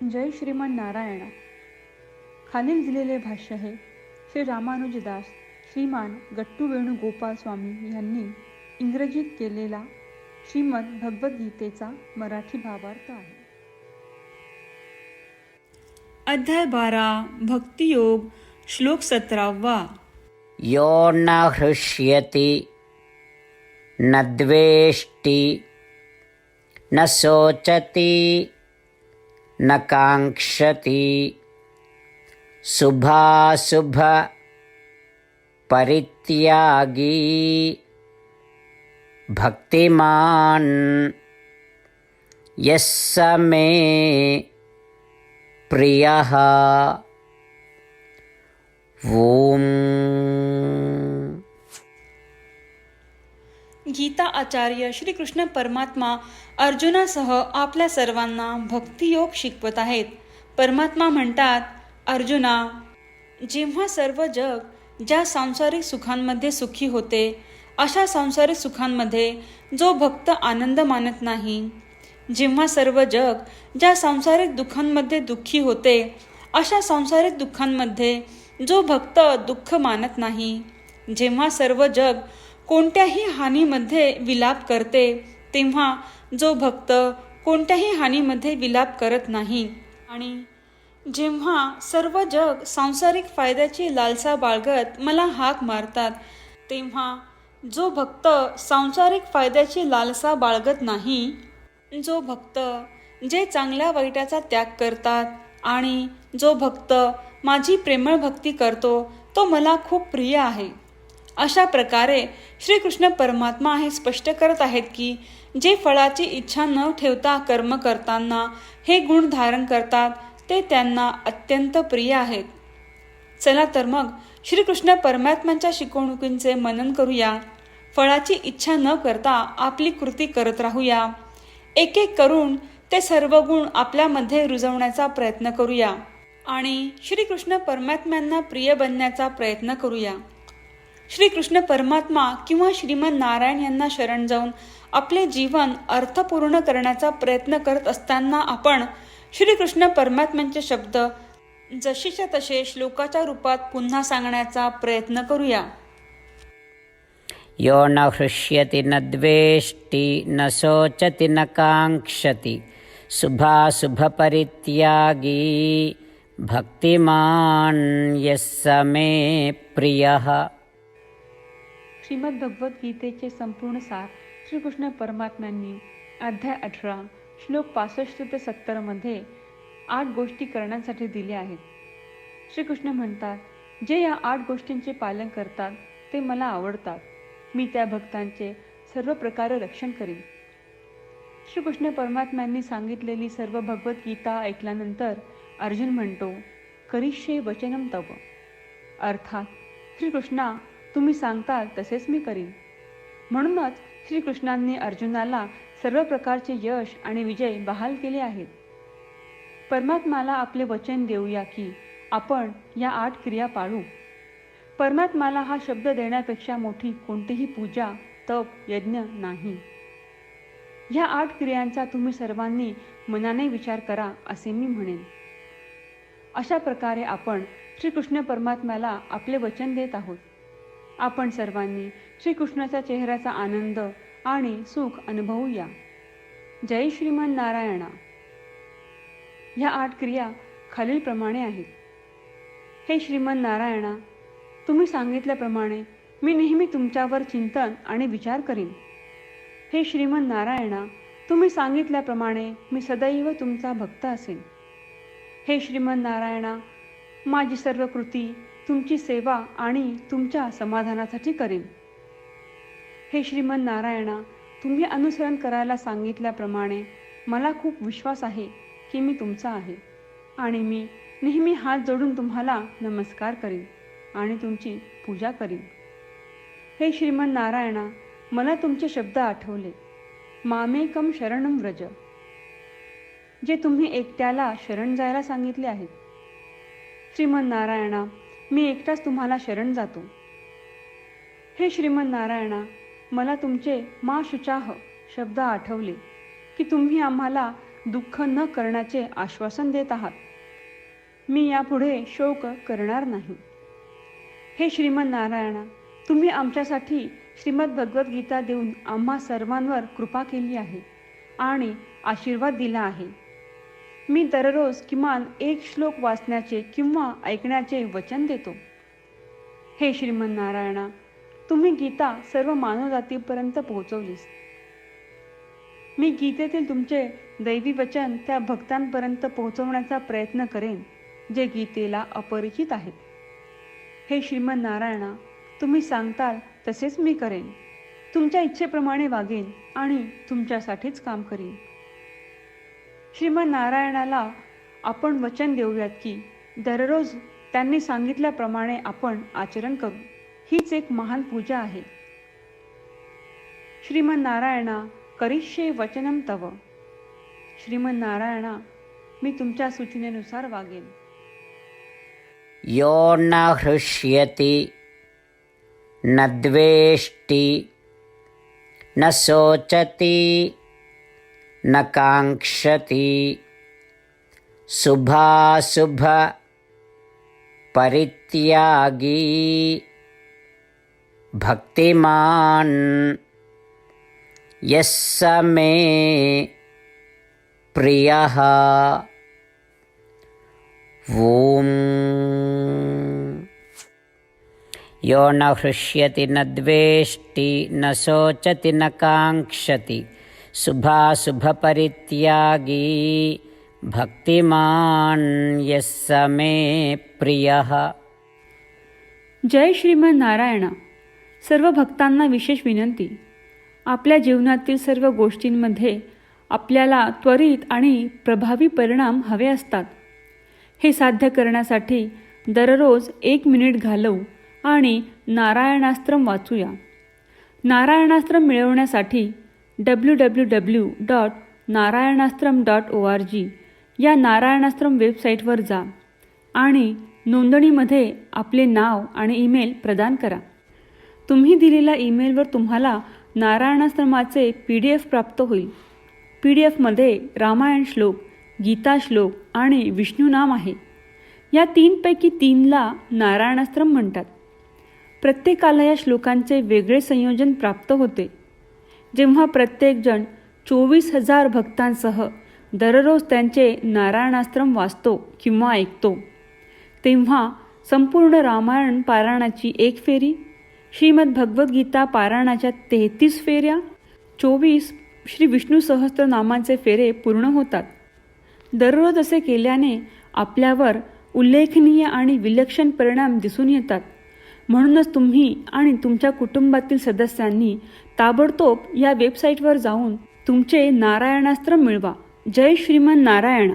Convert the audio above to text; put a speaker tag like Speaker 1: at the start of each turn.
Speaker 1: जय श्रीमान नारायणा. खालील दिलेले भाष्य हे श्री रामानुजदास श्रीमान गट्टू वेणुगोपाल स्वामी यांनी इंग्रजीत केलेला श्रीमद भगवद्गीतेचा मराठी भावार्थ आहे. अध्याय 12 भक्तियोग श्लोक 17.
Speaker 2: यो न हृष्यति न द्वेष्टि न शोचति न काङ्क्षति शुभाशुभ परित्यागी भक्तिमान् यः मे प्रियः. ओम.
Speaker 1: गीता आचार्य श्री कृष्ण परमात्मा अर्जुनासह आपल्या सर्वांना भक्तियोग शिकवत आहेत. परमात्मा म्हणतात, अर्जुना, जेव्हा सर्व जग ज्या सांसारिक सुखांमध्ये सुखी होते, अशा सांसारिक सुखांमध्ये जो भक्त आनंद मानत नाही, जेव्हा सर्व जग ज्या सांसारिक दुःखांमध्ये दुःखी होते, अशा सांसारिक दुःखांमध्ये जो भक्त दुःख मानत नाही, जेव्हा सर्व जग कोणत्याही हानीमध्ये विलाप करते, तेव्हा जो भक्त कोणत्याही हानीमध्ये विलाप करत नाही, आणि जेव्हा सर्व जग सांसारिक फायद्याची लालसा बाळगत मला हाक मारतात, तेव्हा जो भक्त सांसारिक फायद्याची लालसा बाळगत नाही, जो भक्त जे चांगल्या वाईटाचा त्याग करतात आणि जो भक्त माझी प्रेमळ भक्ती करतो, तो मला खूप प्रिय आहे. अशा प्रकारे श्रीकृष्ण परमात्मा हे स्पष्ट करत आहेत की जे फळाची इच्छा न ठेवता कर्म करताना हे गुण धारण करतात, ते त्यांना अत्यंत प्रिय आहेत. चला तर मग श्रीकृष्ण परमात्म्यांच्या शिकवणुकींचे मनन करूया. फळाची इच्छा न करता आपली कृती करत राहूया. एक एक करून ते सर्व गुण आपल्यामध्ये रुजवण्याचा प्रयत्न करूया आणि श्रीकृष्ण परमात्म्यांना प्रिय बनण्याचा प्रयत्न करूया. श्रीकृष्ण परमात्मा किंवा श्रीमन नारायण यांना शरण जाऊन आपले जीवन अर्थपूर्ण करण्याचा प्रयत्न करत असताना आपण श्रीकृष्ण परमात्म्यांचे शब्द जशीच्या तसे श्लोकाच्या रूपात पुन्हा सांगण्याचा प्रयत्न करूया.
Speaker 2: यो न हृष्यति न द्वेष्टि न शोचति न काङ्क्षति शुभाशुभ परित्यागी भक्तिमान् यः मे प्रियः.
Speaker 1: श्रीमद भगवद्गीतेचे संपूर्ण सार श्रीकृष्ण परमात्म्यांनी अध्याय 18 श्लोक 65 ते 70 मध्ये 8 गोष्टी करण्यासाठी दिल्या आहेत. श्रीकृष्ण म्हणतात, जे या 8 गोष्टींचे पालन करतात ते मला आवडतात. मी त्या भक्तांचे सर्व प्रकारे रक्षण करीन. श्रीकृष्ण परमात्म्यांनी सांगितलेली सर्व भगवद्गीता ऐकल्यानंतर अर्जुन म्हणतो, करिष्ये वचनम तव. अर्थात श्रीकृष्णा, तुम्ही सांगताल तसेच मी करीन. म्हणूनच श्रीकृष्णांनी अर्जुनाला सर्व प्रकारचे यश आणि विजय बहाल केले आहेत. परमात्म्याला आपले वचन देऊया की आपण या 8 क्रिया पाळू. परमात्म्याला हा शब्द देण्यापेक्षा मोठी कोणतीही पूजा, तप, यज्ञ नाही. ह्या 8 क्रियांचा तुम्ही सर्वांनी मनाने विचार करा असे मी म्हणेन. अशा प्रकारे आपण श्रीकृष्ण परमात्म्याला आपले वचन देत आहोत. आपण सर्वांनी श्रीकृष्णाच्या चेहऱ्याचा आनंद आणि सुख अनुभवूया. जय श्रीमान नारायणा. ह्या 8 क्रिया खालीलप्रमाणे आहेत. हे श्रीमान नारायणा, तुम्ही सांगितल्याप्रमाणे मी नेहमी तुमच्यावर चिंतन आणि विचार करीन. हे श्रीमान नारायणा, तुम्ही सांगितल्याप्रमाणे मी सदैव तुमचा भक्त असेन. हे श्रीमान नारायणा, माझी सर्व कृती तुमची सेवा आणि तुमच्या समाधानासाठी करेन. हे श्रीमान नारायणा, तुम्ही अनुसरण करायला सांगितल्याप्रमाणे मला खूप विश्वास आहे की मी तुमचा आहे आणि मी नेहमी हात जोडून तुम्हाला नमस्कार करीन आणि तुमची पूजा करीन. हे श्रीमान नारायणा, मला तुमचे शब्द आठवले. मामेकम शरणम व्रज, जे तुम्ही एकट्याला शरण जायला सांगितले आहेत. श्रीमन नारायणा, मी एकटाच तुम्हाला शरण जातो. हे श्रीमन नारायणा, मला तुमचे मा शुचाह शब्द आठवले की तुम्ही आम्हाला दुःख न करण्याचे आश्वासन देत आहात. मी यापुढे शोक करणार नाही. हे श्रीमन नारायणा, तुम्ही आमच्यासाठी श्रीमद भगवद्गीता देऊन आम्हा सर्वांवर कृपा केली आहे आणि आशीर्वाद दिला आहे. मी दररोज किमान एक श्लोक वाचण्याचे किंवा ऐकण्याचे वचन देतो. हे श्रीमन नारायणा, तुम्ही गीता सर्व मानवजातीपर्यंत पोहोचवलीस. मी गीतेतील तुमचे दैवी वचन त्या भक्तांपर्यंत पोहोचवण्याचा प्रयत्न करेन जे गीतेला अपरिचित आहेत. हे श्रीमन नारायणा, तुम्ही सांगताल तसेच मी करेन. तुमच्या इच्छेप्रमाणे वागेन आणि तुमच्यासाठीच काम करीन. श्रीमन नारायणाला आपण वचन देऊयात की दररोज त्यांनी सांगितल्याप्रमाणे आपण आचरण करू. हीच एक महान पूजा आहे. श्रीमन नारायणा, करिष्ये वचनम तव. श्रीमन नारायणा, मी तुमच्या सूचनेनुसार वागेन.
Speaker 2: यो न हृष्यति न द्वेष्टि न शोचति न काङ्क्षति शुभाशुभ परित्यागी भक्तिमान् यः स मे प्रियः. ॐ यो न हृष्यति न द्वेष्टि न शोचति न काङ्क्षति शुभाशुभपरित्यागी भक्तिमान् यः स मे प्रियः.
Speaker 1: जय श्रीमन नारायणा. सर्व भक्तांना विशेष विनंती. आपल्या जीवनातील सर्व गोष्टींमध्ये आपल्याला त्वरित आणि प्रभावी परिणाम हवे असतात. हे साध्य करण्यासाठी दररोज 1 मिनिट घालवू आणि नारायणास्त्रम वाचूया. नारायणास्त्रम मिळवण्यासाठी www.narayanaastram.org या नारायणास्त्रम वेबसाईटवर जा आणि नोंदणीमध्ये आपले नाव आणि ईमेल प्रदान करा. तुम्ही दिलेल्या ईमेलवर तुम्हाला नारायणाश्रमाचे PDF प्राप्त होईल. PDFमध्ये रामायण श्लोक, गीता श्लोक आणि विष्णू नाम आहे. या 3पैकी 3ला नारायणाश्रम म्हणतात. प्रत्येकाला या श्लोकांचे वेगळे संयोजन प्राप्त होते. जेव्हा प्रत्येकजण 24,000 भक्तांसह दररोज त्यांचे नारायणाश्रम वाचतो किंवा ऐकतो, तेव्हा संपूर्ण रामायण पारायणाची 1 फेरी, श्रीमद भगवद्गीता पारायणाच्या 33 फेऱ्या, 24 श्री विष्णू सहस्त्रनामांचे फेरे पूर्ण होतात. दररोज असे केल्याने आपल्यावर उल्लेखनीय आणि विलक्षण परिणाम दिसून येतात. म्हणूनच तुम्ही आणि तुमच्या कुटुंबातील सदस्यांनी ताबडतोब या वेबसाईटवर जाऊन तुमचे नारायणास्त्र मिळवा. जय श्रीमन नारायणा.